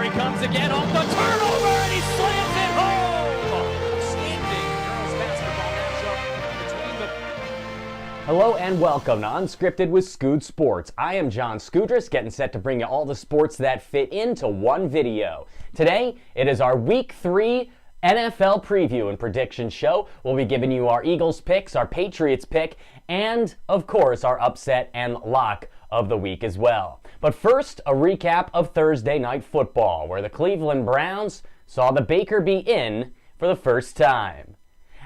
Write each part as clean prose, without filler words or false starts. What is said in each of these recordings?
he comes again off the turnover, and he slams it home! Outstanding girls basketball matchup between the... Hello and welcome to Unscripted with SkoodSports. I am John Skudris, getting set to bring you all the sports that fit into one video. Today, it is our Week 3 NFL preview and prediction show. We'll be giving you our Eagles picks, our Patriots pick, and, of course, our upset and lock of the week as well. But first, a recap of Thursday Night Football, where the Cleveland Browns saw the Baker be in for the first time.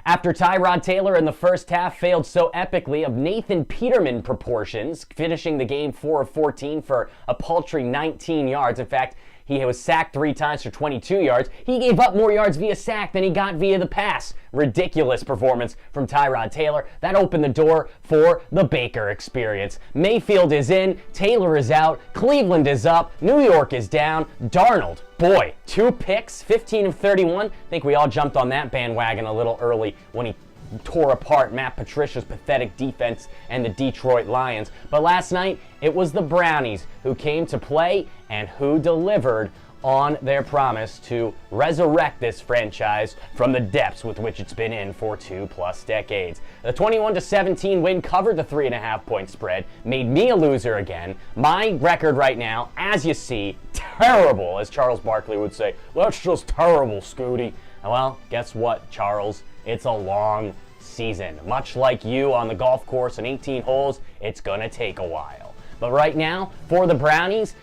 After Tyrod Taylor in the first half failed so epically of Nathan Peterman proportions, finishing the game 4 of 14 for a paltry 19 yards. In fact, he was sacked 3 times for 22 yards. He gave up more yards via sack than he got via the pass. Ridiculous performance from Tyrod Taylor. That opened the door for the Baker experience. Mayfield is in, Taylor is out, Cleveland is up, New York is down. Darnold, boy, 2 picks, 15 of 31. I think we all jumped on that bandwagon a little early when he tore apart Matt Patricia's pathetic defense and the Detroit Lions. But last night, it was the Brownies who came to play and who delivered on their promise to resurrect this franchise from the depths with which it's been in for 2+ decades. The 21-17 win covered the 3.5-point spread, made me a loser again. My record right now, as you see, terrible, as Charles Barkley would say. That's just terrible, Scooty. Well, guess what, Charles? It's a long season. Much like you on the golf course in 18 holes, it's gonna take a while. But right now, for the Brownies,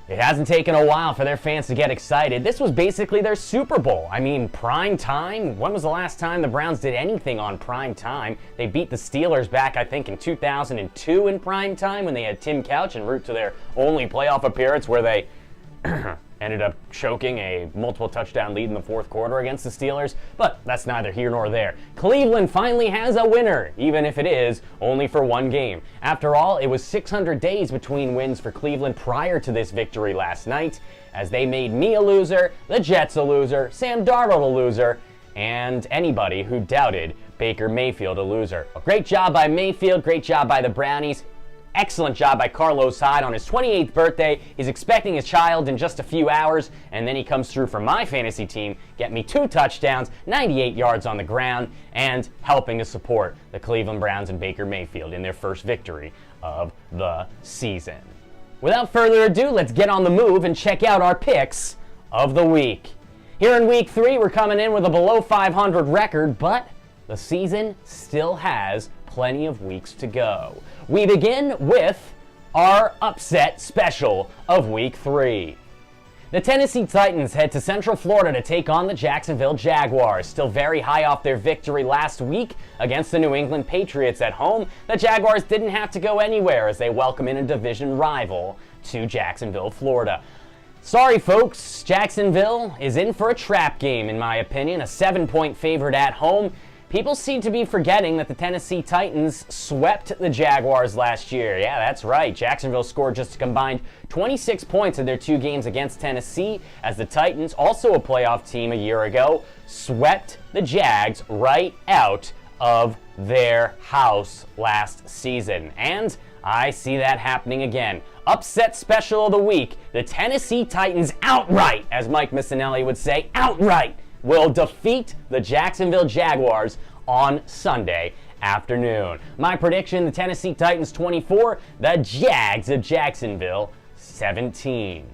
it hasn't taken a while for their fans to get excited. This was basically their Super Bowl. I mean, prime time? When was the last time the Browns did anything on prime time? They beat the Steelers back, I think, in 2002 in prime time when they had Tim Couch en route to their only playoff appearance where they ended up choking a multiple touchdown lead in the fourth quarter against the Steelers, but that's neither here nor there. Cleveland finally has a winner, even if it is only for 1 game. After all, it was 600 days between wins for Cleveland prior to this victory last night, as they made me a loser, the Jets a loser, Sam Darnold a loser, and anybody who doubted Baker Mayfield a loser. A great job by Mayfield, great job by the Brownies. Excellent job by Carlos Hyde on his 28th birthday. He's expecting his child in just a few hours, and then he comes through for my fantasy team, get me 2 touchdowns, 98 yards on the ground, and helping to support the Cleveland Browns and Baker Mayfield in their first victory of the season. Without further ado, let's get on the move and check out our picks of the week. Here in Week 3, we're coming in with a below 500 record, but the season still has plenty of weeks to go. We begin with our upset special of Week 3. The Tennessee Titans head to Central Florida to take on the Jacksonville Jaguars. Still very high off their victory last week against the New England Patriots at home, the Jaguars didn't have to go anywhere as they welcome in a division rival to Jacksonville, Florida. Sorry folks, Jacksonville is in for a trap game in my opinion, a 7-point favorite at home. People seem to be forgetting that the Tennessee Titans swept the Jaguars last year. Yeah, that's right. Jacksonville scored just a combined 26 points in their 2 games against Tennessee, as the Titans, also a playoff team a year ago, swept the Jags right out of their house last season. And I see that happening again. Upset special of the week. The Tennessee Titans outright, as Mike Missinelli would say, outright will defeat the Jacksonville Jaguars on Sunday afternoon. My prediction, the Tennessee Titans 24, the Jags of Jacksonville 17.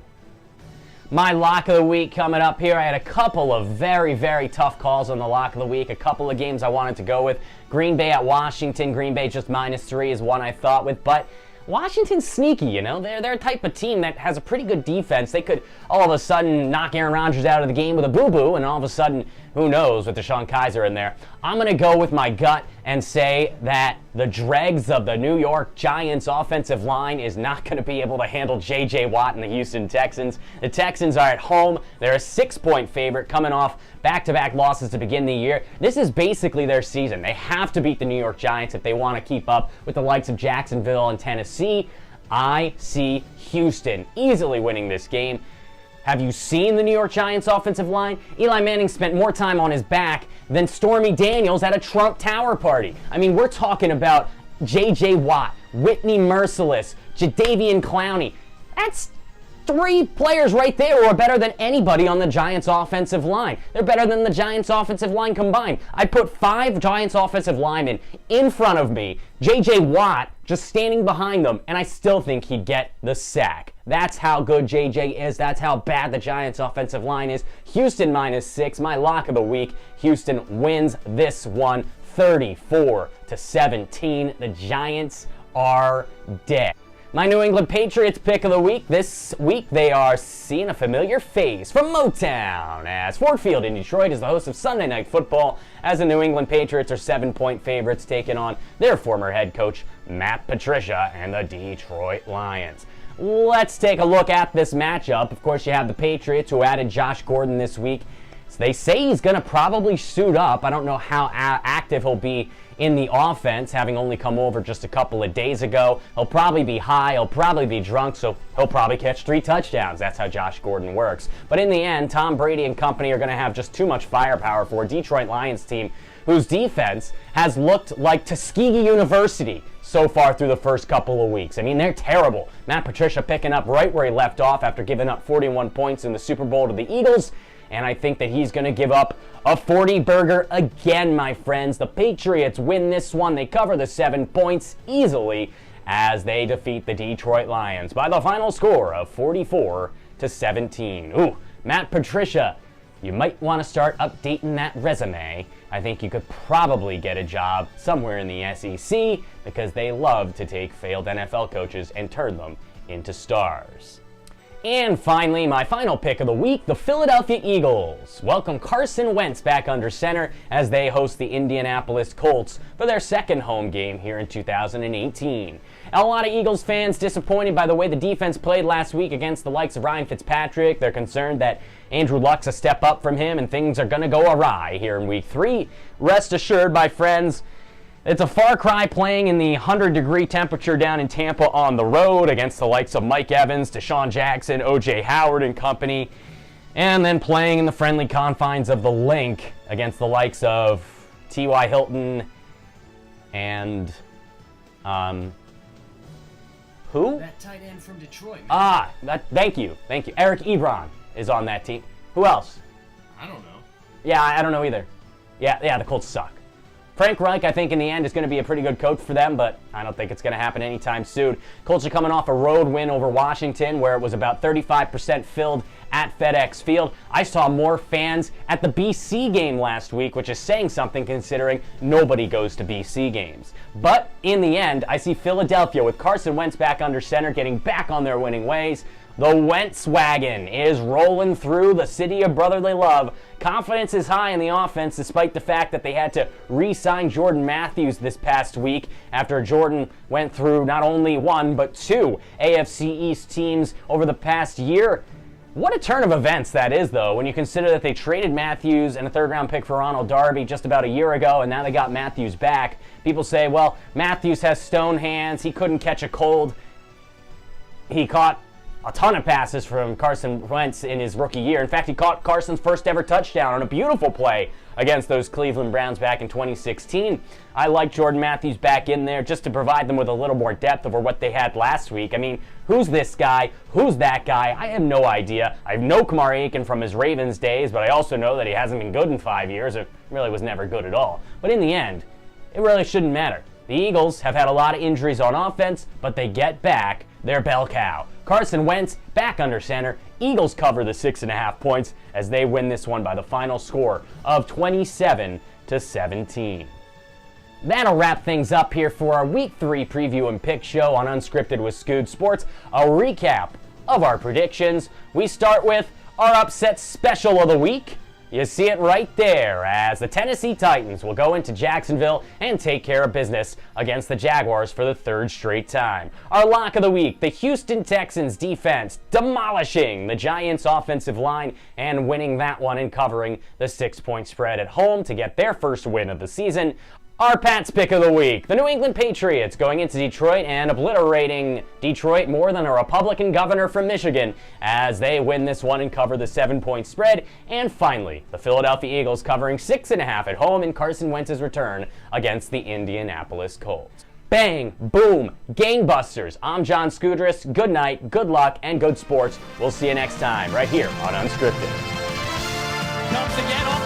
My lock of the week coming up here. I had a couple of very, very tough calls on the lock of the week. A couple of games I wanted to go with. Green Bay at Washington. Green Bay just -3 is one I thought with, but Washington's sneaky, you know. They're a type of team that has a pretty good defense. They could all of a sudden knock Aaron Rodgers out of the game with a boo-boo, and all of a sudden, who knows, with DeShone Kizer in there. I'm going to go with my gut and say that the dregs of the New York Giants offensive line is not going to be able to handle J.J. Watt and the Houston Texans. The Texans are at home. They're a 6-point favorite coming off back-to-back losses to begin the year. This is basically their season. They have to beat the New York Giants if they want to keep up with the likes of Jacksonville and Tennessee. I see Houston easily winning this game. Have you seen the New York Giants offensive line? Eli Manning spent more time on his back than Stormy Daniels at a Trump Tower party. I mean, we're talking about J.J. Watt, Whitney Merciless, Jadeveon Clowney. three players right there who are better than anybody on the Giants offensive line. They're better than the Giants offensive line combined. I put 5 Giants offensive linemen in front of me, J.J. Watt just standing behind them, and I still think he'd get the sack. That's how good J.J. is. That's how bad the Giants offensive line is. Houston -6, my lock of the week. Houston wins this one 34-17. The Giants are dead. My New England Patriots pick of the week. This week they are seeing a familiar face from Motown, as Ford Field in Detroit is the host of Sunday Night Football, as the New England Patriots are 7-point favorites taking on their former head coach Matt Patricia and the Detroit Lions. Let's take a look at this matchup. Of course, you have the Patriots, who added Josh Gordon this week. They say he's going to probably suit up. I don't know how active he'll be in the offense, having only come over just a couple of days ago. He'll probably be high, he'll probably be drunk, so he'll probably catch 3 touchdowns. That's how Josh Gordon works. But in the end, Tom Brady and company are going to have just too much firepower for a Detroit Lions team whose defense has looked like Tuskegee University so far through the first couple of weeks. I mean, they're terrible. Matt Patricia picking up right where he left off after giving up 41 points in the Super Bowl to the Eagles. And I think that he's going to give up a 40-burger again, my friends. The Patriots win this one. They cover the 7 points easily as they defeat the Detroit Lions by the final score of 44-17. Ooh, Matt Patricia, you might want to start updating that resume. I think you could probably get a job somewhere in the SEC because they love to take failed NFL coaches and turn them into stars. And finally, my final pick of the week, the Philadelphia Eagles welcome Carson Wentz back under center as they host the Indianapolis Colts for their second home game here in 2018. A lot of Eagles fans disappointed by the way the defense played last week against the likes of Ryan Fitzpatrick. They're concerned that Andrew Luck's a step up from him and things are going to go awry here in week 3. Rest assured, my friends, it's a far cry playing in the 100-degree temperature down in Tampa on the road against the likes of Mike Evans, Deshaun Jackson, O.J. Howard and company, and then playing in the friendly confines of the Link against the likes of T.Y. Hilton and, who? That tight end from Detroit, man. Thank you. Eric Ebron is on that team. Who else? I don't know. Yeah, I don't know either. Yeah, the Colts suck. Frank Reich, I think, in the end, is going to be a pretty good coach for them, but I don't think it's going to happen anytime soon. Colts are coming off a road win over Washington, where it was about 35% filled at FedEx Field. I saw more fans at the BC game last week, which is saying something considering nobody goes to BC games. But in the end, I see Philadelphia with Carson Wentz back under center, getting back on their winning ways. The Wentz wagon is rolling through the city of brotherly love. Confidence is high in the offense despite the fact that they had to re-sign Jordan Matthews this past week after Jordan went through not only 1 but 2 AFC East teams over the past year. What a turn of events that is, though, when you consider that they traded Matthews and a 3rd-round pick for Ronald Darby just about a year ago, and now they got Matthews back. People say, well, Matthews has stone hands, he couldn't catch a cold. He caught a ton of passes from Carson Wentz in his rookie year. In fact, he caught Carson's first ever touchdown on a beautiful play against those Cleveland Browns back in 2016. I like Jordan Matthews back in there just to provide them with a little more depth over what they had last week. I mean, who's this guy? Who's that guy? I have no idea. I know Kamar Aiken from his Ravens days, but I also know that he hasn't been good in 5 years. It really was never good at all. But in the end, it really shouldn't matter. The Eagles have had a lot of injuries on offense, but they get back their bell cow. Carson Wentz back under center. Eagles cover the 6.5 points as they win this one by the final score of 27-17. That'll wrap things up here for our Week 3 preview and pick show on Unscripted with SkoodSports. A recap of our predictions. We start with our upset special of the week. You see it right there as the Tennessee Titans will go into Jacksonville and take care of business against the Jaguars for the 3rd straight time. Our lock of the week, the Houston Texans defense demolishing the Giants offensive line and winning that one and covering the 6-point spread at home to get their first win of the season. Our Pat's pick of the week, the New England Patriots going into Detroit and obliterating Detroit more than a Republican governor from Michigan as they win this one and cover the 7-point spread. And finally, the Philadelphia Eagles covering 6.5 at home in Carson Wentz's return against the Indianapolis Colts. bang, boom, gangbusters. I'm John Skudris. Good night, good luck, and good sports. We'll see you next time right here on Unscripted. Comes again off